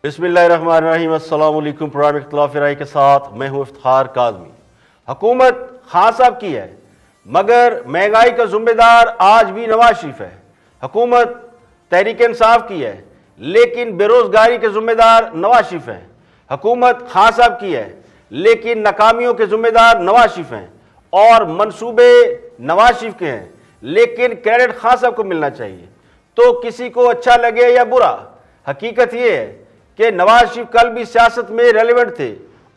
बिस्मिल्लाहिर्रहमानिर्रहीम। अस्सलाम वालेकुम। प्रोग्राम इख्तिलाफ राय के साथ मैं हूँ इफ्तिखार काज़मी। हुकूमत खान साहब की है, मगर महंगाई का जिम्मेदार आज भी नवाज शरीफ है। हुकूमत तहरीक इंसाफ की है, लेकिन बेरोजगारी के जिम्मेदार नवाज शरीफ हैं। हुकूमत खान साहब की है, लेकिन नाकामियों के जिम्मेदार नवाज शरीफ हैं। और मंसूबे नवाज शरीफ के हैं, लेकिन क्रेडिट खान साहब को मिलना चाहिए। तो किसी को अच्छा लगे या बुरा, हकीकत यह है कि नवाज शरीफ कल भी सियासत में रेलेवेंट थे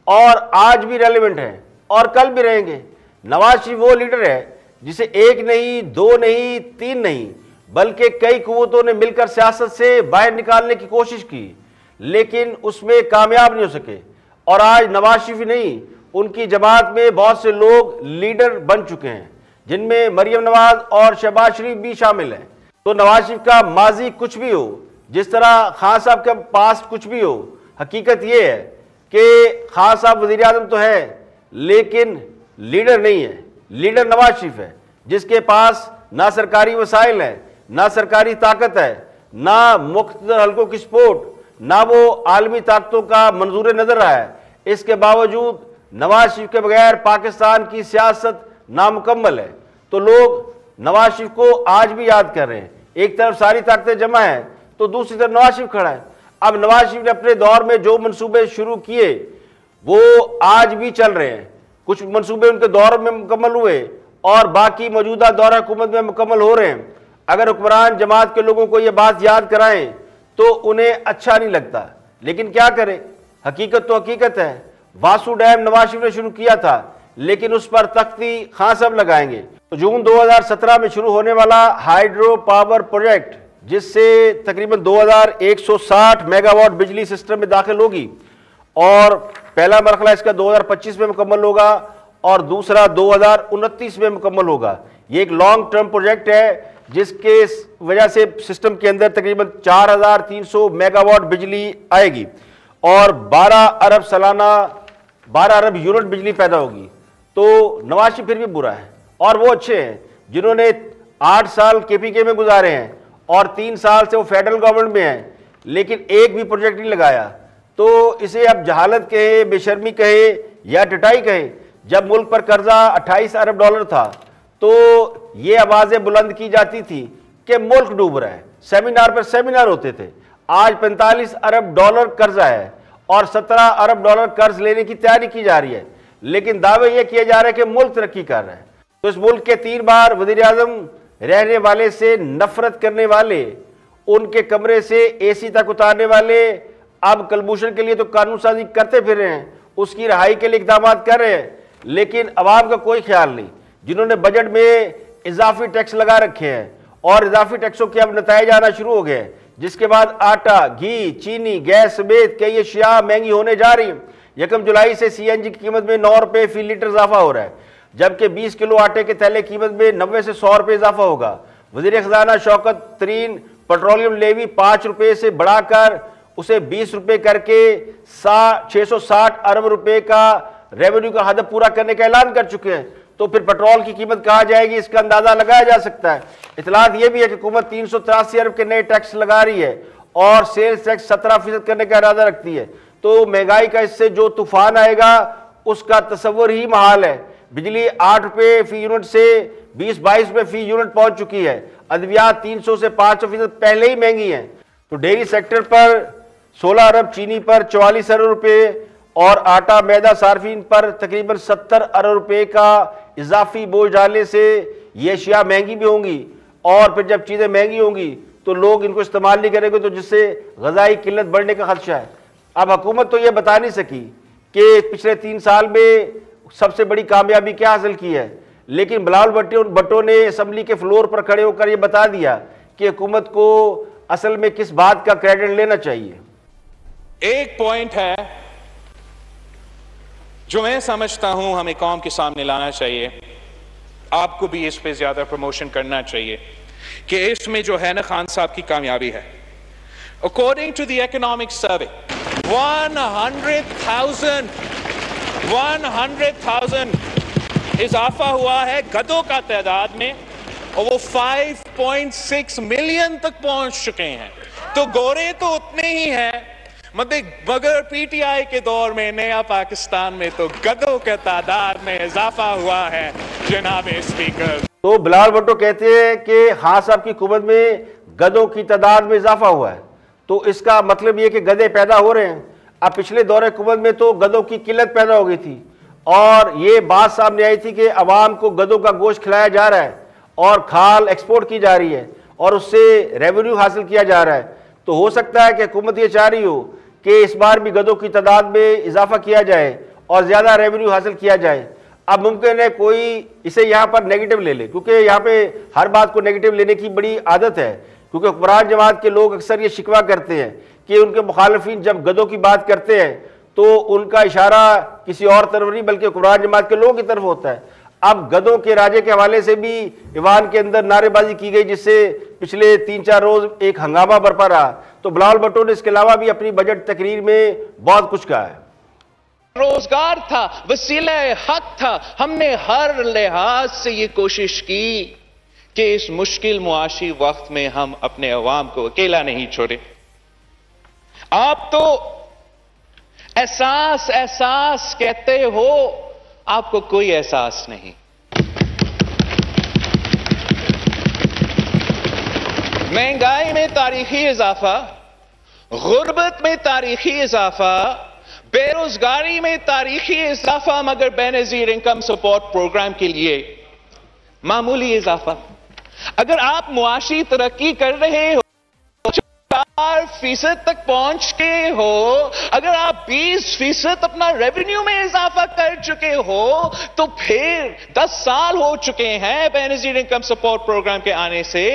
और आज भी रेलेवेंट हैं और कल भी रहेंगे। नवाज शरीफ वो लीडर है जिसे एक नहीं, दो नहीं, तीन नहीं, बल्कि कई कुव्वतों ने मिलकर सियासत से बाहर निकालने की कोशिश की, लेकिन उसमें कामयाब नहीं हो सके। और आज नवाज शरीफ ही नहीं, उनकी जमात में बहुत से लोग लीडर बन चुके हैं, जिनमें मरियम नवाज और शहबाज शरीफ भी शामिल हैं। तो नवाज शरीफ का माजी कुछ भी हो, जिस तरह खान साहब का पास्ट कुछ भी हो, हकीकत यह है कि खान साहब वज़ीर आज़म तो है, लेकिन लीडर नहीं है। लीडर नवाज शरीफ है, जिसके पास ना सरकारी वसाइल है, ना सरकारी ताकत है, ना मुख्तलिफ हल्कों की सपोर्ट, ना वो आलमी ताकतों का मंजूर नजर रहा है। इसके बावजूद नवाज शरीफ के बगैर पाकिस्तान की सियासत नामुकम्मल है। तो लोग नवाज शरीफ को आज भी याद कर रहे हैं। एक तरफ सारी ताकतें जमा है, तो दूसरी तरफ नवाज शरीफ खड़ा है। अब नवाज शरीफ ने अपने दौर में जो मंसूबे शुरू किए वो आज भी चल रहे हैं। कुछ मंसूबे उनके दौर में मुकम्मल हुए और बाकी मौजूदा दौर हुकूमत में मुकम्मल हो रहे हैं। अगर हुक्मरान जमात के लोगों को यह बात याद कराएं तो उन्हें अच्छा नहीं लगता, लेकिन क्या करें, हकीकत तो हकीकत है। वासु डैम नवाज शरीफ ने शुरू किया था, लेकिन उस पर तख्ती खान साहब लगाएंगे। तो जून 2017 में शुरू होने वाला हाइड्रो पावर प्रोजेक्ट, जिससे तकरीबन 2160 मेगावाट बिजली सिस्टम में दाखिल होगी, और पहला मरहला इसका 2025 में मुकम्मल होगा और दूसरा 2029 में मुकम्मल होगा। ये एक लॉन्ग टर्म प्रोजेक्ट है, जिसके वजह से सिस्टम के अंदर तकरीबन 4300 मेगावाट बिजली आएगी और 12 अरब सालाना 12 अरब यूनिट बिजली पैदा होगी। तो नवाज शरीफ फिर भी बुरा है, और वो अच्छे हैं जिन्होंने 8 साल केपीके में गुजारे हैं और 3 साल से वो फेडरल गवर्नमेंट में हैं, लेकिन एक भी प्रोजेक्ट नहीं लगाया। तो इसे अब जहालत कहे, बेशर्मी कहे या टटाई कहे। जब मुल्क पर कर्जा 28 अरब डॉलर था, तो ये आवाजें बुलंद की जाती थी कि मुल्क डूब रहा है, सेमिनार पर सेमिनार होते थे। आज 45 अरब डॉलर कर्जा है और 17 अरब डॉलर कर्ज लेने की तैयारी की जा रही है, लेकिन दावे ये किए जा रहे हैं कि मुल्क तरक्की कर रहा है। तो इस मुल्क के 3 बार वजीर आजम रहने वाले से नफरत करने वाले, उनके कमरे से एसी तक उतारने वाले, अब कलभूषण के लिए तो कानून साजी करते फिर रहे हैं, उसकी रिहाई के लिए इकदाम कर रहे हैं, लेकिन अवाम का कोई ख्याल नहीं। जिन्होंने बजट में इजाफी टैक्स लगा रखे हैं और इजाफी टैक्सों के अब नताइज आना शुरू हो गए, जिसके बाद आटा, घी, चीनी, गैस समेत कई अशिया महंगी होने जा रही है। 1 जुलाई से सीएनजी की कीमत में 9 रुपये फी लीटर इजाफा हो रहा है, जबकि 20 किलो आटे के थैले की कीमत में 90 से 100 रुपये इजाफा होगा। वजीर खजाना शौकत तरीन पेट्रोलियम लेवी 5 रुपये से बढ़ाकर उसे 20 रुपये करके 660 अरब रुपये का रेवेन्यू का हदफ पूरा करने का ऐलान कर चुके हैं। तो फिर पेट्रोल की कीमत कहाँ जाएगी, इसका अंदाजा लगाया जा सकता है। इतलात यह भी है कि हुकूमत 383 अरब के नए टैक्स लगा रही है और सेल्स टैक्स 17% करने का इरादा रखती है। तो महंगाई का इससे जो तूफान आएगा उसका तस्वर ही महाल है। बिजली 8 रुपये फी यूनिट से 20-22 रुपये फी यूनिट पहुंच चुकी है। अद्वियात 300 से 500% पहले ही महंगी है। तो डेयरी सेक्टर पर 16 अरब, चीनी पर 44 अरब रुपये और आटा मैदा सार्फिन पर तकरीबन 70 अरब रुपये का इजाफी बोझ डालने से ये अशिया महंगी भी होंगी, और फिर जब चीज़ें महंगी होंगी तो लोग इनको इस्तेमाल नहीं करेंगे, तो जिससे ग़िज़ाई किल्लत बढ़ने का खदशा है। अब हुकूमत तो ये बता नहीं सकी कि पिछले 3 साल में सबसे बड़ी कामयाबी क्या हासिल की है, लेकिन बिलावल भुट्टो ने असम्बली के फ्लोर पर खड़े होकर यह बता दिया कि हुकूमत को असल में किस बात का क्रेडिट लेना चाहिए। एक पॉइंट है जो मैं समझता हूं हमें कौम के सामने लाना चाहिए, आपको भी इस पे ज्यादा प्रमोशन करना चाहिए, कि इसमें जो है ना खान साहब की कामयाबी है। According to the economic survey 100,000 इजाफा हुआ है गधों का तादाद में, और वो 5.6 मिलियन तक पहुंच चुके हैं। तो गोरे तो उतने ही हैं, मगर पीटीआई के दौर में नया पाकिस्तान में तो गधों के तादाद में इजाफा हुआ है जनाब स्पीकर। तो बिलावल भुट्टो कहते हैं कि खान साहब की हुकूमत में गधों की तादाद में इजाफा हुआ है, तो इसका मतलब ये कि गधे पैदा हो रहे हैं। अब पिछले दौरे हुकूमत में तो गधों की किल्लत पैदा हो गई थी और ये बात सामने आई थी कि अवाम को गधों का गोश्त खिलाया जा रहा है और खाल एक्सपोर्ट की जा रही है और उससे रेवेन्यू हासिल किया जा रहा है। तो हो सकता है कि हुकूमत ये चाह रही हो कि इस बार भी गधों की तादाद में इजाफा किया जाए और ज़्यादा रेवेन्यू हासिल किया जाए। अब मुमकिन है कोई इसे यहाँ पर नेगेटिव ले ले, क्योंकि यहाँ पे हर बात को नेगेटिव लेने की बड़ी आदत है, क्योंकि हुक्मरान जमात के लोग अक्सर ये शिकवा करते हैं कि उनके मुखालफिन जब गधों की बात करते हैं तो उनका इशारा किसी और तरफ नहीं बल्कि हुक्मरान जमात के लोगों की तरफ होता है। अब गधों के राजे के हवाले से भी ईवान के अंदर नारेबाजी की गई, जिससे पिछले 3-4 रोज एक हंगामा बरपा रहा। तो बिलावल भुट्टो ने इसके अलावा भी अपनी बजट तकरीर में बहुत कुछ कहा है। रोजगार था, वसीला हक था। हमने हर लिहाज से ये कोशिश की कि इस मुश्किल मुआशी वक्त में हम अपने अवाम को अकेला नहीं छोड़े। आप तो एहसास एहसास कहते हो, आपको कोई एहसास नहीं। महंगाई में तारीखी इजाफा, गुर्बत में तारीखी इजाफा, बेरोजगारी में तारीखी इजाफा, मगर बेनजीर इनकम सपोर्ट प्रोग्राम के लिए मामूली इजाफा। अगर आप मुआशी तरक्की कर रहे हो, 4% तक पहुंच के हो, अगर आप 20% अपना रेवेन्यू में इजाफा कर चुके हो, तो फिर 10 साल हो चुके हैं बेनजीर इनकम सपोर्ट प्रोग्राम के आने से।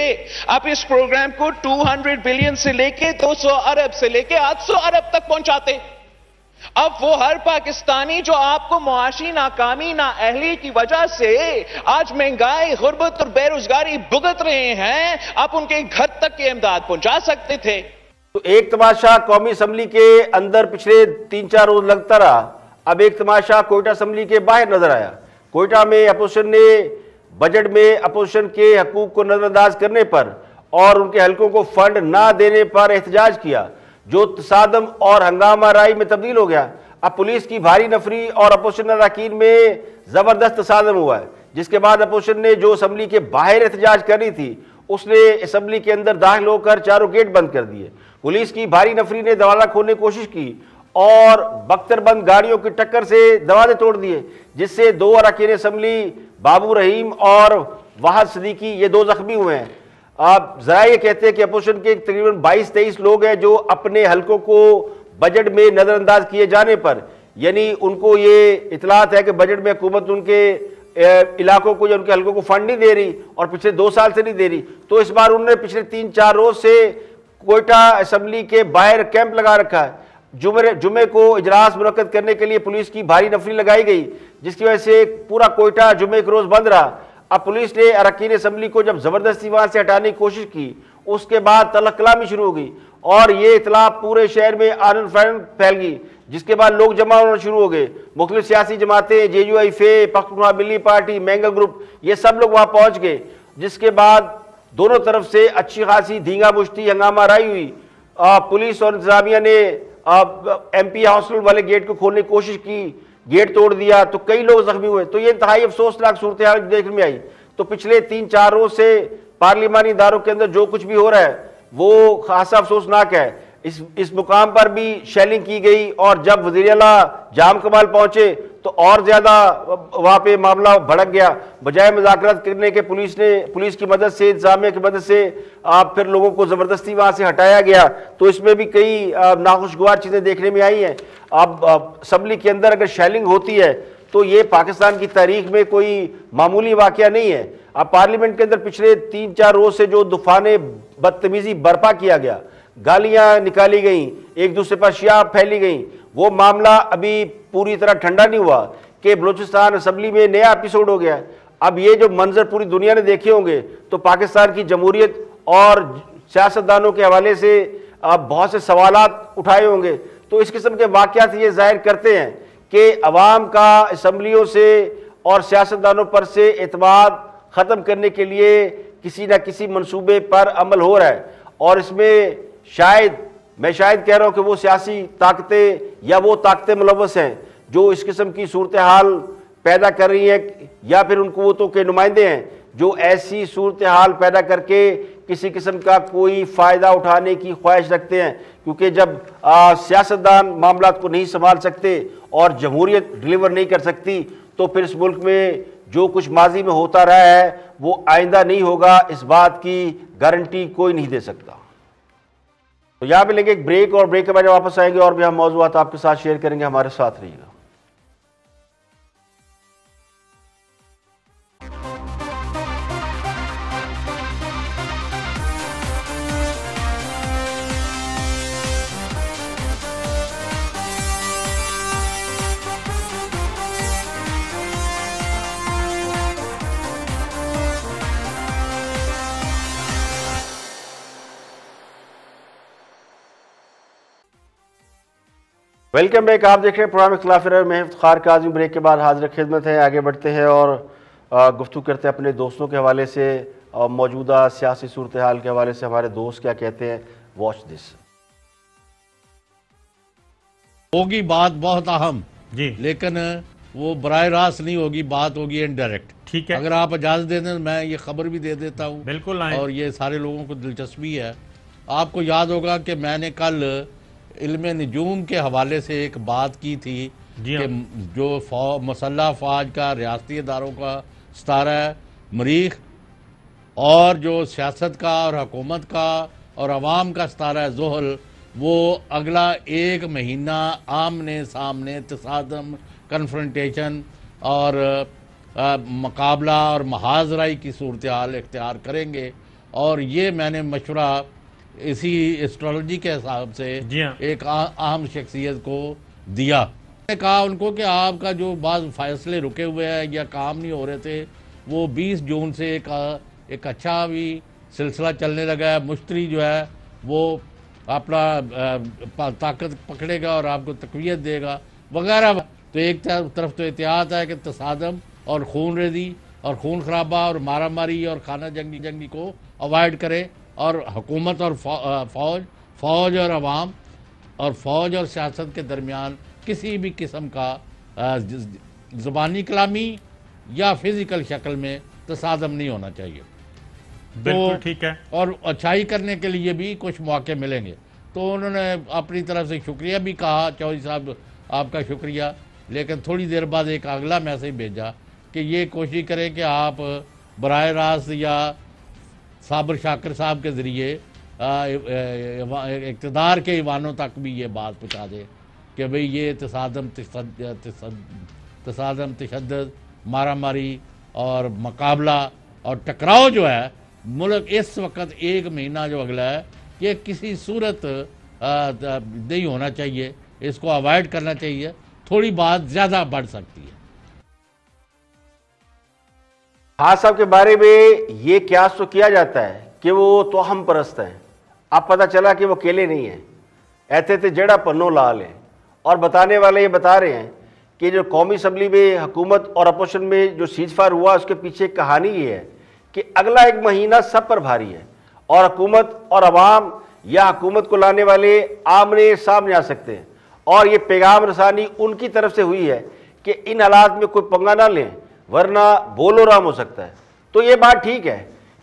आप इस प्रोग्राम को 200 बिलियन से लेके 200 अरब से लेके 800 अरब तक पहुंचाते। अब वो हर पाकिस्तानी जो आपको मुआशी नाकामी नाअहली की वजह से आज महंगाई, गुर्बत और बेरोजगारी भुगत रहे हैं, आप उनके घर तक की इमदाद पहुंचा सकते थे। तो एक तमाशा कौमी असम्बली के अंदर पिछले 3-4 रोज लगता रहा। अब एक तमाशा कोयटा असम्बली के बाहर नजर आया। कोयटा में अपोजिशन ने बजट में अपोजिशन के हकूक को नजरअंदाज करने पर और उनके हलकों को फंड ना देने पर एहतजाज किया, जो तसादम और हंगामा राई में तब्दील हो गया। अब पुलिस की भारी नफरी और अपोजिशन अरकान में जबरदस्त तसादम हुआ है, जिसके बाद अपोजिशन ने जो असम्बली के बाहर एहतजाज करनी थी उसने असम्बली के अंदर दाखिल होकर चारों गेट बंद कर दिए। पुलिस की भारी नफरी ने दरवाजा खोलने की कोशिश की और बख्तरबंद गाड़ियों की टक्कर से दरवाजे तोड़ दिए, जिससे 2 अरकान असम्बली बाबू रहीम और वाहद सदीकी ये 2 जख्मी हुए हैं। आप जरा ये कहते हैं कि अपोजिशन के तकरीबन 22-23 लोग हैं जो अपने हलकों को बजट में नजरअंदाज किए जाने पर, यानी उनको ये इतलात है कि बजट में हुकूमत उनके इलाकों को या उनके हलकों को फंड नहीं दे रही और पिछले 2 साल से नहीं दे रही। तो इस बार उन्होंने पिछले 3-4 रोज से कोयटा असम्बली के बाहर कैंप लगा रखा है। जुमे को इजलास मुनक्कद करने के लिए पुलिस की भारी नफरी लगाई गई, जिसकी वजह से पूरा कोयटा जुमे के रोज बंद रहा। अब पुलिस ने अरकान असम्बली को जब जबरदस्ती वहां से हटाने की कोशिश की, उसके बाद तलख कलामी शुरू हो गई और ये इतला पूरे शहर में आनन फानन फैल गई, जिसके बाद लोग जमा होना शुरू हो गए। मुख्तलिफ सियासी जमातें, JUIF, पख्तूनख्वा मिली पार्टी, मैंगल ग्रुप, ये सब लोग वहां पहुंच गए, जिसके बाद दोनों तरफ से अच्छी खासी धींगा मुश्ती हंगामा राई हुई। पुलिस और इंतजामिया ने MP हॉस्टल वाले गेट को खोलने की कोशिश की, गेट तोड़ दिया, तो कई लोग जख्मी हुए। तो ये इंतहाई अफसोसनाक सूरत हाल देखने में आई। तो पिछले 3-4 रोज से पार्लिमानी इदारों के अंदर जो कुछ भी हो रहा है वो खासा अफसोसनाक है। इस मुकाम पर भी शेलिंग की गई और जब वज़ीर आला जाम कमाल पहुंचे तो और ज्यादा वहां पे मामला भड़क गया। बजाय मुज़ाकरात करने के पुलिस की मदद से, इंतजामिया की मदद से फिर लोगों को जबरदस्ती वहां से हटाया गया। तो इसमें भी कई नाखुशगवार चीजें देखने में आई हैं। अब असम्बली के अंदर अगर शेलिंग होती है तो ये पाकिस्तान की तारीख में कोई मामूली वाकया नहीं है। अब पार्लियामेंट के अंदर पिछले 3-4 रोज से जो तूफाने बदतमीजी बर्पा किया गया, गालियां निकाली गई, एक दूसरे पर शिया फैली गई, वो मामला अभी पूरी तरह ठंडा नहीं हुआ कि बलूचिस्तान असम्बली में नया एपिसोड हो गया। अब ये जो मंजर पूरी दुनिया ने देखे होंगे तो पाकिस्तान की जमहूरियत और सियासतदानों के हवाले से बहुत से सवालात उठाए होंगे। तो इस किस्म के वाक़यात ये जाहिर करते हैं कि अवाम का असम्बलियों से और सियासतदानों पर से एतमाद ख़त्म करने के लिए किसी न किसी मनसूबे पर अमल हो रहा है और इसमें शायद मैं शायद कह रहा हूं कि वो सियासी ताकतें या वो ताकतें मुलव्वस हैं जो इस किस्म की सूरत हाल पैदा कर रही हैं, या फिर उन कुव्वतों के नुमाइंदे हैं जो ऐसी सूरत हाल पैदा करके किसी किस्म का कोई फ़ायदा उठाने की ख्वाहिश रखते हैं। क्योंकि जब सियासतदान मामलात को नहीं संभाल सकते और जमहूरियत डिलीवर नहीं कर सकती, तो फिर इस मुल्क में जो कुछ माजी में होता रहा है वो आइंदा नहीं होगा, इस बात की गारंटी कोई नहीं दे सकता। तो यहाँ पे लेंगे एक ब्रेक, और ब्रेक के बाद वापस आएंगे और भी हम मौजूदात आपके साथ शेयर करेंगे। हमारे साथ रहिएगा। Welcome back. आप देख रहे हैं प्रोग्राम इख्तिलाफ राय में इफ्तिखार काज़मी। ब्रेक के बाद हाजिर खिदमत है। आगे बढ़ते हैं और गुफ्तगू करते हैं अपने दोस्तों के हवाले से और मौजूदा सियासी सूरत हाल के हवाले से हमारे दोस्त क्या कहते हैं। Watch this. होगी बात बहुत अहम जी, लेकिन वो बराह रास्त नहीं होगी, बात होगी इनडायरेक्ट। ठीक है, अगर आप इजाज़त दे दें मैं ये खबर भी दे देता हूँ। बिल्कुल आए। और ये सारे लोगों को दिलचस्पी है। आपको याद होगा कि मैंने कल इल्म नजूम के हवाले से एक बात की थी जी हाँ। कि जो मसल्ह फ़ौज का रियासती इदारों का सितारा है मरीख, और जो सियासत का और हुकूमत का और अवाम का सितारा है ज़ोहल, वो अगला एक महीना आमने सामने तसादम, कन्फ्रंटेशन और मुकाबला और महाजराई की सूरत हाल इख्तियार करेंगे। और ये मैंने मशवरा इसी एस्ट्रोलॉजी के हिसाब से जी हाँ। एक अहम शख्सियत को दिया। मैंने कहा उनको कि आपका जो बाज़ फैसले रुके हुए हैं या काम नहीं हो रहे थे, वो 20 जून से एक अच्छा भी सिलसिला चलने लगा है। मुश्तरी जो है वो अपना ताकत पकड़ेगा और आपको तक़वियत देगा वगैरह। तो एक तरफ तो एहतियात है कि तसादम और खून रेजी और खून खराबा और मारा मारी और खाना जंगी को अवॉइड करें, और हुकूमत और फ़ौज और अवाम और फ़ौज और सियासत के दरमियान किसी भी किस्म का ज़ुबानी कलामी या फिज़िकल शक्ल में तसादम नहीं होना चाहिए। बिल्कुल तो ठीक है। और अच्छाई करने के लिए भी कुछ मौके मिलेंगे। तो उन्होंने अपनी तरफ से शुक्रिया भी कहा, चौधरी साहब आपका शुक्रिया। लेकिन थोड़ी देर बाद एक अगला मैसेज भेजा कि ये कोशिश करें कि आप बराह रास्त या साबर शाकिर साहब के ज़रिए इक़्तिदार के ईवानों तक भी ये बात पहुँचा दें कि भाई ये तसादम, तशद्दुद, मारा मारी और मुकाबला और टकराव जो है मुल्क इस वक्त एक महीना जो अगला है, ये किसी सूरत नहीं होना चाहिए, इसको अवॉइड करना चाहिए। थोड़ी बात ज़्यादा बढ़ सकती है। खान साहब के बारे में ये क्यास तो किया जाता है कि वो तो हम परस्त हैं। अब पता चला कि वो अकेले नहीं हैं, ऐसे थे जड़ा पन्नो लाल हैं। और बताने वाले ये बता रहे हैं कि जो कौमी असम्बली में हुकूमत और अपोजिशन में जो सीजफायर हुआ उसके पीछे कहानी ये है कि अगला एक महीना सब पर भारी है और हुकूमत और अवाम या हुकूमत को लाने वाले आमने सामने आ सकते हैं। और ये पैगाम रसानी उनकी तरफ से हुई है कि इन हालात में कोई पंगा ना लें वरना बोलो राम हो सकता है। तो ये बात ठीक है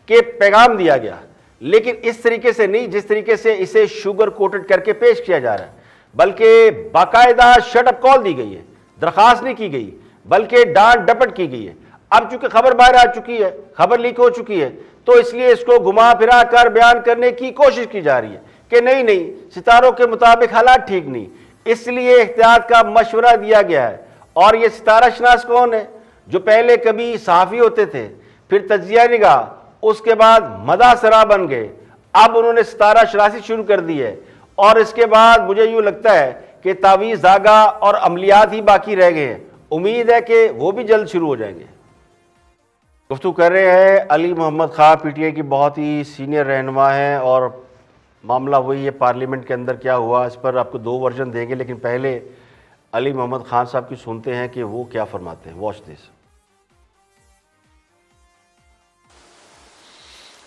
कि पैगाम दिया गया, लेकिन इस तरीके से नहीं जिस तरीके से इसे शुगर कोटेड करके पेश किया जा रहा है, बल्कि बाकायदा शट अप कॉल दी गई है, दरखास्त नहीं की गई बल्कि डांट डपट की गई है। अब चूंकि खबर बाहर आ चुकी है, खबर लीक हो चुकी है, तो इसलिए इसको घुमा फिरा कर बयान करने की कोशिश की जा रही है कि नहीं सितारों के मुताबिक हालात ठीक नहीं, इसलिए एहतियात का मशवरा दिया गया है। और ये सितारा शनास कौन है? जो पहले कभी सहाफ़ी होते थे, फिर तजिया निगाह, उसके बाद मदा सरा बन गए, अब उन्होंने सितारा शनासी शुरू कर दी है। और इसके बाद मुझे यूँ लगता है कि तावीज़ धागा और अमलियात ही बाकी रह गए हैं। उम्मीद है कि वो भी जल्द शुरू हो जाएंगे। गुफ्तगू कर रहे हैं अली मोहम्मद खां, पीटीआई की बहुत ही सीनियर रहनुमा हैं, और मामला वही है पार्लियामेंट के अंदर क्या हुआ, इस पर आपको 2 वर्जन देंगे। लेकिन पहले अली मोहम्मद खान साहब की सुनते हैं कि वो क्या फरमाते हैं। Watch this.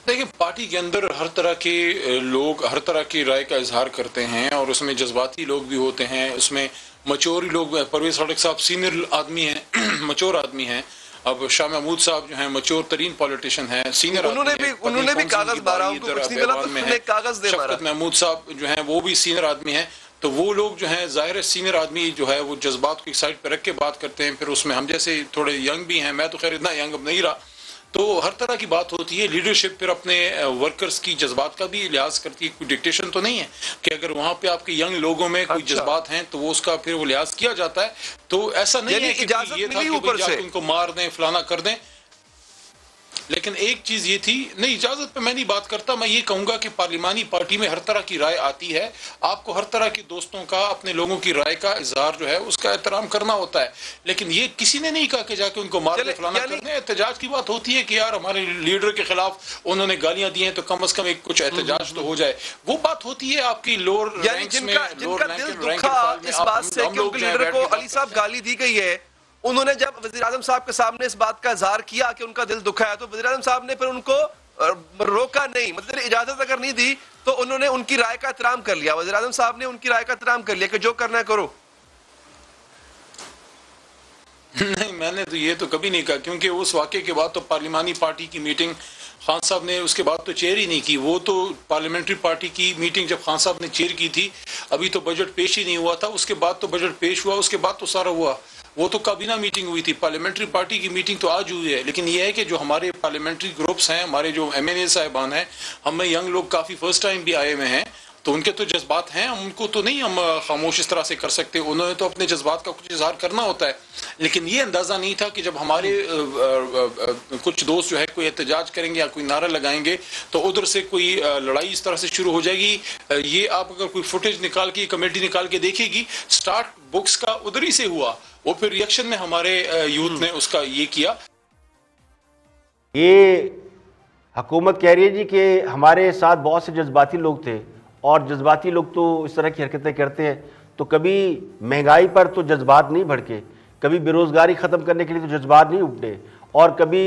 देखिए, पार्टी के अंदर हर तरह के लोग हर तरह की राय का इजहार करते हैं और उसमें जज्बाती लोग भी होते हैं, उसमें मचोर लोग। परवेज खटक साहब सीनियर आदमी हैं, मचोर आदमी हैं। अब शाह महमूद साहब जो हैं मचोर तरीन पॉलिटिशियन हैं, सीनियर। उन्होंने भी कागज मारा, उनको कुछ नहीं मिला तो उन्होंने कागज दे मारा। शफकत महमूद साहब जो हैं वो भी सीनियर आदमी हैं। तो वो लोग जो हैं, जाहिर है सीनियर आदमी जो है वो जज्बात को एक साइड पर रख के बात करते हैं। फिर उसमें हम जैसे थोड़े यंग भी हैं, मैं तो खैर इतना यंग अब नहीं रहा, तो हर तरह की बात होती है। लीडरशिप फिर अपने वर्कर्स की जज्बात का भी लिहाज करती है। कोई डिक्टेशन तो नहीं है कि अगर वहां पे आपके यंग लोगों में कोई जज्बात हैं तो वो उसका फिर वो लिहाज किया जाता है। तो ऐसा नहीं है कि ये था कि ऊपर से उनको मार दें, फलाना कर दें। लेकिन एक चीज ये थी, नहीं इजाजत पे मैं नहीं बात करता, मैं ये कहूंगा कि पार्लिमानी पार्टी में हर तरह की राय आती है। आपको हर तरह के दोस्तों का, अपने लोगों की राय का इजहार जो है उसका एहतराम करना होता है। लेकिन ये किसी ने नहीं कहा कि जाके उनको मार दे, फलाना कर दें। एहतजाज की बात होती है कि यार हमारे लीडर के खिलाफ उन्होंने गालियां दी हैं तो कम से कम एक कुछ एहतजाज तो हो जाए। वो बात होती है आपकी लोअर रैंक्स में, लोअर रैंक इस बात से कि उनके लीडर को अली साहब गाली दी गई है। उन्होंने जब वज़ीर आज़म साहब के सामने इस बात का इज़हार किया कि उनका दिल दुखा है, तो वज़ीर आज़म साहब ने फिर उनको रोका नहीं, मतलब इजाजत अगर नहीं दी तो उन्होंने उनकी राय का एहतराम कर लिया। वज़ीर आज़म साहब ने उनकी राय का एहतराम कर लिया कि जो करना है करो। नहीं, मैंने तो ये तो कभी नहीं कहा, क्योंकि उस वाक़े के बाद तो पार्लिमानी पार्टी की मीटिंग खान साहब ने उसके बाद तो चेयर ही नहीं की। वो तो पार्लियामेंट्री पार्टी की मीटिंग जब खान साहब ने चेयर की थी, अभी तो बजट पेश ही नहीं हुआ था, उसके बाद तो बजट पेश हुआ, उसके बाद तो सारा हुआ। वो तो काबीना मीटिंग हुई थी। पार्लियामेंट्री पार्टी की मीटिंग तो आज हुई है। लेकिन ये है कि जो हमारे पार्लियामेंट्री ग्रुप्स हैं, हमारे जो MNA साहिबान हैं, हमें यंग लोग काफ़ी फर्स्ट टाइम भी आए हुए हैं, तो उनके तो जज्बात हैं, उनको तो नहीं हम खामोश इस तरह से कर सकते। उन्होंने तो अपने जज्बात का कुछ इजहार करना होता है। लेकिन ये अंदाज़ा नहीं था कि जब हमारे कुछ दोस्त जो है कोई एहतजाज करेंगे या कोई नारा लगाएंगे तो उधर से कोई लड़ाई इस तरह से शुरू हो जाएगी। ये आप अगर कोई फुटेज निकाल के, कमेटी निकाल के देखेगी, स्टार्ट बुक्स का उधर ही से हुआ। वो फिर रिएक्शन में हमारे यूथ ने उसका ये किया। ये हुकूमत कह रही है जी कि हमारे साथ बहुत से जज्बाती लोग थे, और जज्बाती लोग तो इस तरह की हरकतें करते हैं। तो कभी महंगाई पर तो जज्बात नहीं भड़के, कभी बेरोज़गारी ख़त्म करने के लिए तो जज्बात नहीं उमड़े, और कभी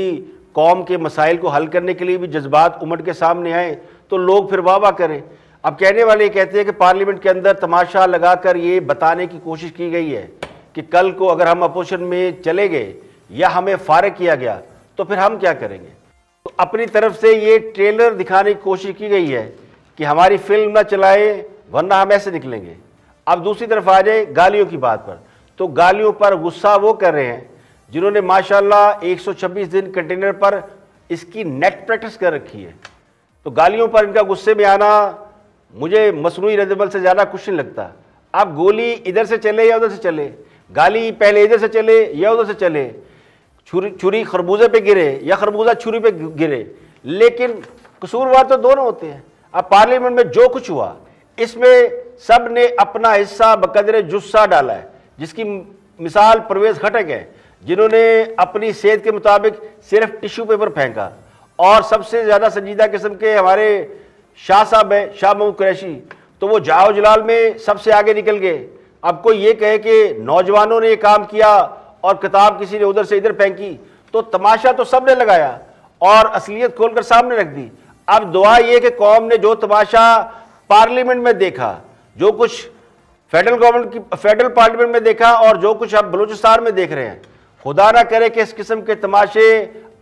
कौम के मसाइल को हल करने के लिए भी जज्बात उमड़ के सामने आए तो लोग फिर वाह वाह करें। अब कहने वाले कहते हैं कि पार्लियामेंट के अंदर तमाशा लगाकर ये बताने की कोशिश की गई है कि कल को अगर हम अपोजिशन में चले गए या हमें फारिग किया गया तो फिर हम क्या करेंगे। तो अपनी तरफ से ये ट्रेलर दिखाने की कोशिश की गई है कि हमारी फिल्म ना चलाए वरना हम ऐसे निकलेंगे। अब दूसरी तरफ आ जाए गालियों की बात पर, तो गालियों पर गुस्सा वो कर रहे हैं जिन्होंने माशाल्लाह 126 दिन कंटेनर पर इसकी नेट प्रैक्टिस कर रखी है। तो गालियों पर इनका गुस्से में आना मुझे मसनूई रद्दमल से ज़्यादा कुछ नहीं लगता। अब गोली इधर से चले या उधर से चले, गाली पहले इधर से चले या उधर से चले, छुरी खरबूजे पे गिरे या खरबूजा छुरी पे गिरे, लेकिन कसूरवार तो दोनों होते हैं। अब पार्लियामेंट में जो कुछ हुआ इसमें सब ने अपना हिस्सा बकदरे जुस्सा डाला है, जिसकी मिसाल परवेज खटक है, जिन्होंने अपनी सेहत के मुताबिक सिर्फ टिश्यू पेपर फेंका। और सबसे ज़्यादा संजीदा किस्म के हमारे शाह साहब है, शाह महमूद कुरैशी, तो वो जाओ जलाल में सबसे आगे निकल गए। अब कोई ये कहे कि नौजवानों ने ये काम किया और किताब किसी ने उधर से इधर फेंकी, तो तमाशा तो सब ने लगाया और असलियत खोलकर सामने रख दी। अब दुआ ये कि कौम ने जो तमाशा पार्लियामेंट में देखा, जो कुछ फेडरल गवर्नमेंट की फेडरल पार्लियामेंट में देखा और जो कुछ अब बलूचिस्तान में देख रहे हैं, खुदा ना करे कि इस किस्म के तमाशे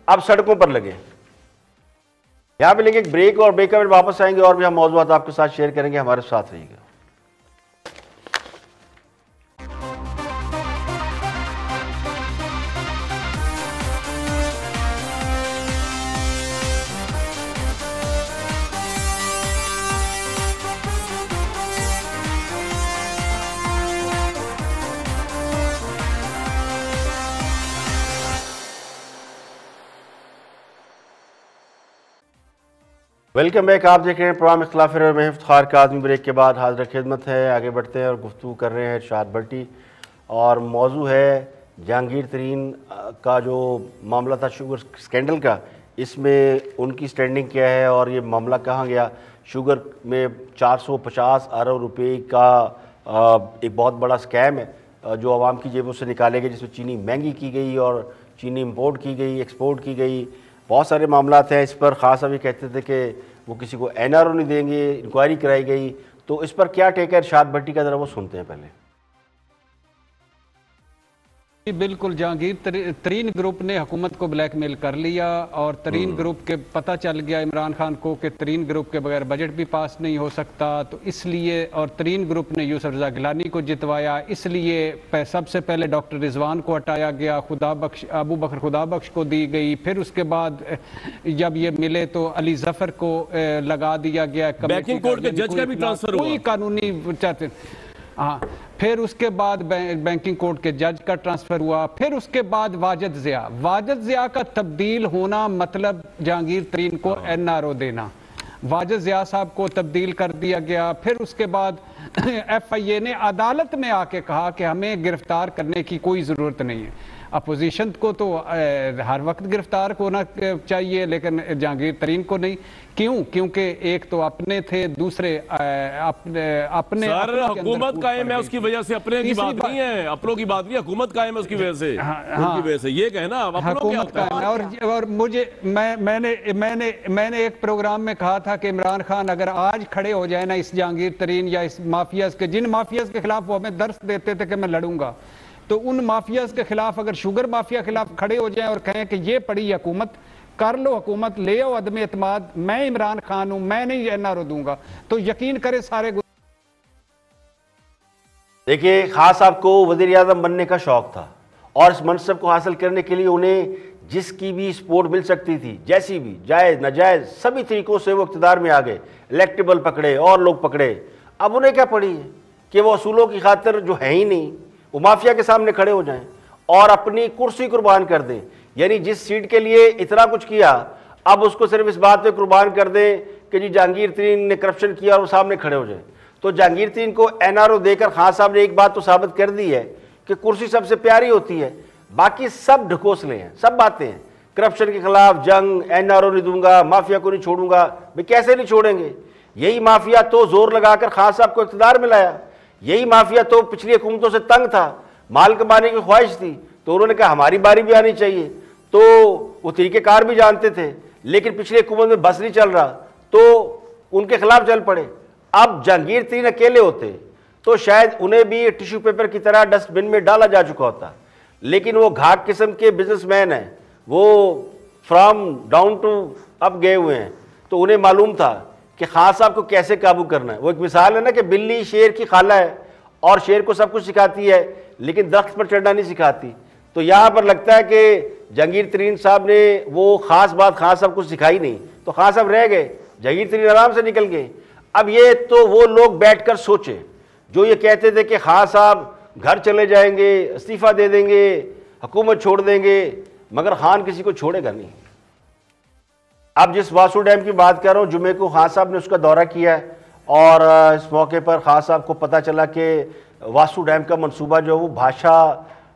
अब सड़कों पर लगे। यहां पे लेंगे एक ब्रेक और ब्रेक में वापस आएंगे और भी हम मौजूद आपके साथ शेयर करेंगे। हमारे साथ रहिएगा। Welcome back. आप देख रहे हैं प्रोग्राम इख्तिलाफ राय में इफ्तिखार काज़मी। ब्रेक के बाद हाजिर खिदमत है, आगे बढ़ते हैं और गुफ्तगू कर रहे हैं इरशाद भट्टी, और मौजू है जहांगीर तरीन का जो मामला था शुगर स्कैंडल का, इसमें उनकी स्टैंडिंग क्या है और ये मामला कहाँ गया। शुगर में 450 अरब रुपए का एक बहुत बड़ा स्कैम है जो आवाम की जेबों से निकाले गए, जिसमें चीनी महंगी की गई और चीनी इंपोर्ट की गई, एक्सपोर्ट की गई, बहुत सारे मामला हैं इस पर। खास अभी कहते थे कि वो किसी को NRO नहीं देंगे, इंक्वायरी कराई गई, तो इस पर क्या टेक है इरशाद भट्टी का, जरा वो सुनते हैं पहले। बिल्कुल जहांगीर तरीन ग्रुप ने हुकूमत को ब्लैकमेल कर लिया और तरीन ग्रुप के पता चल गया इमरान खान को कि तरीन ग्रुप के बगैर बजट भी पास नहीं हो सकता, तो इसलिए और तरीन ग्रुप ने यूसुफ रज़ा गिलानी को जितवाया, इसलिए सबसे पहले डॉक्टर रिजवान को हटाया गया, अबू बकर खुदाबख्श को दी गई, फिर उसके बाद जब ये मिले तो अली जफर को लगा दिया गया। बैंकिंग कोर्ट के जज का भी ट्रांसफर हुआ, कोई कानूनी चाहते, हाँ, फिर उसके बाद बैंकिंग कोर्ट के जज का ट्रांसफर हुआ, फिर उसके बाद वाजिद ज़िया का तब्दील होना मतलब जहांगीर तरीन को NRO देना, वाजिद ज़िया साहब को तब्दील कर दिया गया। फिर उसके बाद FIA ने अदालत में आके कहा कि हमें गिरफ्तार करने की कोई ज़रूरत नहीं है। अपोजिशन को तो हर वक्त गिरफ्तार होना चाहिए लेकिन जहांगीर तरीन को नहीं। क्यों? क्योंकि एक तो अपने थे, दूसरे अपने हुकूमत कायम है उसकी वजह से, अपने की बात नहीं है, अपनों की बात नहीं, हुकूमत कायम है उसकी वजह से, उनकी वजह से ये कहना हुकूमत कायम है। और मुझे मैंने एक प्रोग्राम में कहा था कि इमरान खान अगर आज खड़े हो जाए ना इस जहांगीर तरीन या इस माफियाज के, जिन माफियाज के खिलाफ वो हमें दर्श देते थे कि मैं लड़ूंगा, तो उन माफियाज के खिलाफ अगर शुगर माफिया खिलाफ खड़े हो जाएं और कहें कि ये पड़ी हुकूमत, कर लो हुकूमत, ले आओ अदम एतमाद, मैं इमरान खान हूं, मैं नहीं NRO दूंगा, तो यकीन करें सारे। देखिए, खान साहब को वजीर आज़म बनने का शौक था और इस मनसब को हासिल करने के लिए उन्हें जिसकी भी सपोर्ट मिल सकती थी, जैसी भी, जायज़ नाजायज़, सभी तरीकों से वो इक़्तिदार में आ गए, इलेक्टेबल पकड़े और लोग पकड़े। अब उन्हें क्या पड़ी है कि वो असूलों की खातिर जो है ही नहीं, वो माफिया के सामने खड़े हो जाएं और अपनी कुर्सी कुर्बान कर दें। यानी जिस सीट के लिए इतना कुछ किया, अब उसको सिर्फ इस बात पे कुर्बान कर दें कि जी जहांगीर तरीन ने करप्शन किया और वो सामने खड़े हो जाए। तो जहांगीर तरीन को NRO देकर खान साहब ने एक बात तो साबित कर दी है कि कुर्सी सबसे प्यारी होती है, बाकी सब ढकोसले हैं, सब बातें हैं, करप्शन के खिलाफ जंग, NRO नहीं दूंगा, माफिया को नहीं छोड़ूंगा। भाई कैसे नहीं छोड़ेंगे? यही माफिया तो जोर लगाकर खान साहब को इक़्तिदार में लाया, यही माफिया तो पिछली हुकूमतों से तंग था, माल कमाने की ख्वाहिश थी, तो उन्होंने कहा हमारी बारी भी आनी चाहिए। तो वो तरीक़ेकार भी जानते थे, लेकिन पिछली हुकूमत में बस नहीं चल रहा तो उनके खिलाफ चल पड़े। अब जहांगीर तरीन अकेले होते तो शायद उन्हें भी टिश्यू पेपर की तरह डस्टबिन में डाला जा चुका होता, लेकिन वो घाट किस्म के बिजनेसमैन हैं, वो फ्रॉम डाउन टू अप गए हुए हैं, तो उन्हें मालूम था कि खान साहब को कैसे काबू करना है। वो एक मिसाल है ना कि बिल्ली शेर की खाला है और शेर को सब कुछ सिखाती है लेकिन दरख्त पर चढ़ना नहीं सिखाती। तो यहाँ पर लगता है कि जहांगीर तरीन साहब ने वो खास बात खान साहब को सिखाई नहीं, तो खान साहब रह गए, जहांगीर तरीन आराम से निकल गए। अब ये तो वो लोग बैठकर सोचे जो ये कहते थे कि खान साहब घर चले जाएंगे, इस्तीफा दे देंगे, हुकूमत छोड़ देंगे, मगर खान किसी को छोड़ेगा नहीं। अब जिस वासू डैम की बात कर रहा हूँ, जुमे को खान साहब ने उसका दौरा किया है और इस मौके पर खान साहब को पता चला कि वासू डैम का मनसूबा जो है वो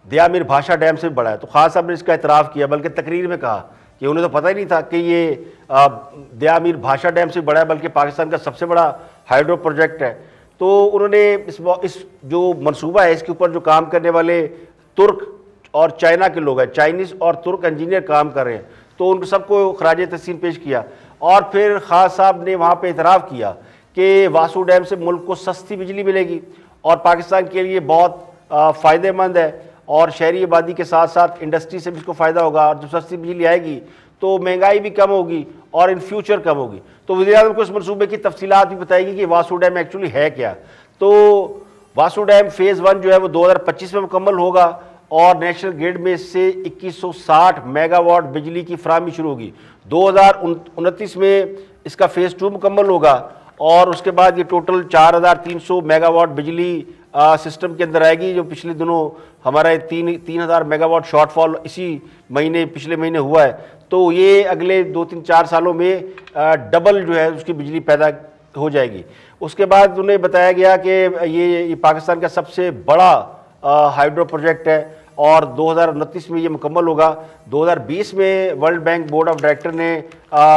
दयामिर भाषा डैम से बड़ा है। तो खान साहब ने इसका इतराफ़ किया, बल्कि तकरीर में कहा कि उन्हें तो पता ही नहीं था कि ये दयामिर भाषा डैम से बड़ा है, बल्कि पाकिस्तान का सबसे बड़ा हाइड्रो प्रोजेक्ट है। तो उन्होंने इस जो मनसूबा है इसके ऊपर जो काम करने वाले तुर्क और चाइना के लोग हैं, चाइनीज़ और तुर्क इंजीनियर काम कर रहे हैं, तो उन सबको खराज तहसीन पेश किया और फिर खान साहब ने वहाँ पर इतराफ़ किया कि वासू डैम से मुल्क को सस्ती बिजली मिलेगी और पाकिस्तान के लिए बहुत फ़ायदेमंद है और शहरी आबादी के साथ साथ इंडस्ट्री से भी इसको फ़ायदा होगा और जब सस्ती बिजली आएगी तो महंगाई भी कम होगी और इन फ्यूचर कम होगी। तो वज़ीर-ए-आज़म को इस मनसूबे की तफसीलात भी बताएगी कि वासू डैम एक्चुअली है क्या। तो वासू डैम फ़ेज़ 1 जो है वो 2025 में मुकम्मल होगा और नेशनल ग्रिड में इससे 2160 मेगावाट बिजली की फराहमी शुरू होगी। 2029 में इसका फ़ेज़ 2 मुकम्मल होगा और उसके बाद ये टोटल 4300 मेगावाट बिजली सिस्टम के अंदर आएगी। जो पिछले दिनों हमारा 3000 मेगावाट शॉर्टफॉल इसी महीने पिछले महीने हुआ है, तो ये अगले 2-3-4 सालों में डबल जो है उसकी बिजली पैदा हो जाएगी। उसके बाद उन्हें बताया गया कि ये पाकिस्तान का सबसे बड़ा हाइड्रो प्रोजेक्ट है और 2029 में ये मुकम्मल होगा। 2020 में world bank board of director ने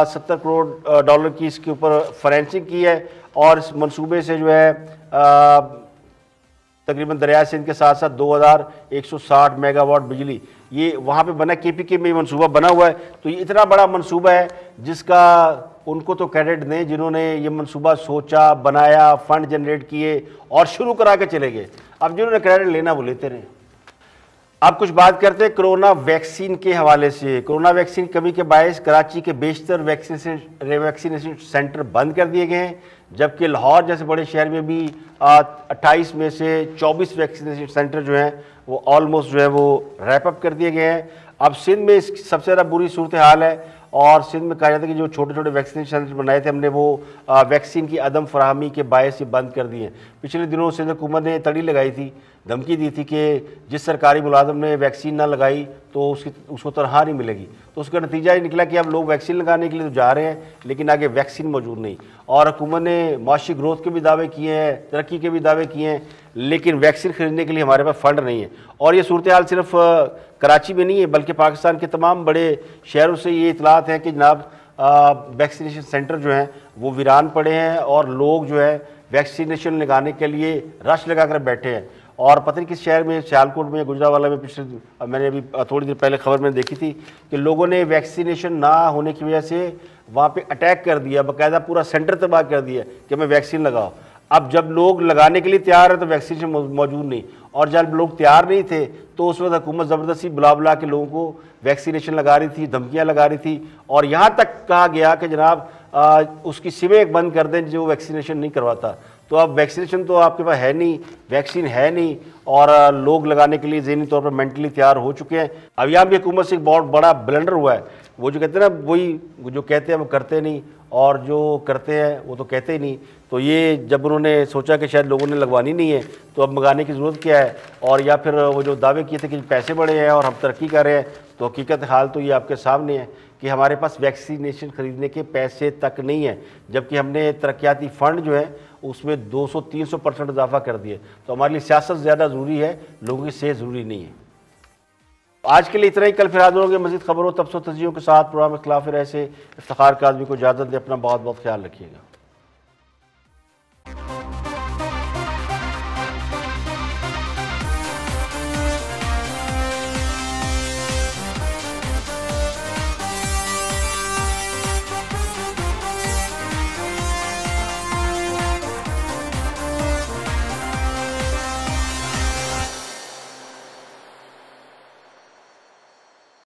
70 करोड़ डॉलर की इसके ऊपर फाइनेंसिंग की है और इस मंसूबे से जो है तकरीबन दरिया सिंध के साथ साथ 2160 मेगावाट बिजली ये वहाँ पे बना, KPK में मनसूबा बना हुआ है। तो ये इतना बड़ा मनसूबा है जिसका उनको तो क्रेडिट दें जिन्होंने ये मनसूबा सोचा, बनाया, फंड जनरेट किए और शुरू करा के चले गए। अब जिन्होंने क्रेडिट लेना वो लेते रहे। अब कुछ बात करते हैं कोरोना वैक्सीन के हवाले से। कोरोना वैक्सीन की कमी के बायस कराची के बेशतर वैक्सीनेशन सेंटर बंद कर दिए गए हैं, जबकि लाहौर जैसे बड़े शहर में भी 28 में से 24 वैक्सीनेशन सेंटर जो हैं वो ऑलमोस्ट जो है वो रैप अप कर दिए गए हैं। अब सिंध में सबसे ज़्यादा बुरी सूरत हाल है और सिंध में कहा जाता है कि जो छोटे छोटे वैक्सीनेशन सेंटर बनाए थे हमने वो वैक्सीन की अदम फराहमी के बायस ही बंद कर दिए। पिछले दिनों सिंध हुकूमत ने तड़ी लगाई थी, धमकी दी थी कि जिस सरकारी मुलाजम ने वैक्सीन ना लगाई तो उसको तनख्वाह नहीं मिलेगी। तो उसका नतीजा ये निकला कि अब लोग वैक्सीन लगाने के लिए तो जा रहे हैं लेकिन आगे वैक्सीन मौजूद नहीं। और हुकूमत ने माशी ग्रोथ के भी दावे किए हैं, तरक्की के भी दावे किए हैं, लेकिन वैक्सीन खरीदने के लिए हमारे पास फंड नहीं है। और ये सूरत हाल सिर्फ कराची में नहीं है बल्कि पाकिस्तान के तमाम बड़े शहरों से ये इतलात हैं कि जनाब वैक्सीनेशन सेंटर जो हैं वो वीरान पड़े हैं और लोग जो है वैक्सीनेशन लगाने के लिए रश लगा कर बैठे हैं। और पता नहीं किस शहर में, सियालकोट में, गुजरावाला में, पिछले मैंने अभी थोड़ी देर पहले खबर में देखी थी कि लोगों ने वैक्सीनेशन ना होने की वजह से वहाँ पे अटैक कर दिया, बाकायदा पूरा सेंटर तबाह कर दिया कि हमें वैक्सीन लगाओ। अब जब लोग लगाने के लिए तैयार है तो वैक्सीनेशन मौजूद नहीं, और जब लोग तैयार नहीं थे तो उस वक्त हुकूमत ज़बरदस्ती बुला के लोगों को वैक्सीनेशन लगा रही थी, धमकियाँ लगा रही थी, और यहाँ तक कहा गया कि जनाब उसकी सिमें बंद कर दें जो वैक्सीनेशन नहीं करवाता। तो अब वैक्सीनेशन तो आपके पास है नहीं, वैक्सीन है नहीं, और लोग लगाने के लिए ज़हनी तौर पर मेंटली तैयार हो चुके हैं। अब यहाँ भी हुकूमत से एक बहुत बड़ा ब्लंडर हुआ है। वो जो कहते हैं ना, वही जो कहते हैं वो करते नहीं, और जो करते हैं वो तो कहते ही नहीं। तो ये जब उन्होंने सोचा कि शायद लोगों ने लगवानी नहीं है तो अब मंगाने की ज़रूरत क्या है, और या फिर वो जो दावे किए थे कि पैसे बढ़े हैं और हम तरक्की कर रहे हैं, तो हकीकत हाल तो ये आपके सामने है कि हमारे पास वैक्सीनेशन ख़रीदने के पैसे तक नहीं है, जबकि हमने तरक्याती फ़ंड जो है उसमें 200-300% इजाफा कर दिए। तो हमारे लिए सियासत ज़्यादा ज़रूरी है, लोगों की सेहत ज़रूरी नहीं है। आज के लिए इतना ही। कल फिर हाजिर होंगे मज़ीद खबरों, तबसरों, तजज़ियों के साथ। प्रोग्राम इख्तिलाफ राय से इफ्तिखार काज़मी को इजाज़त दें। अपना बहुत बहुत ख्याल रखिएगा।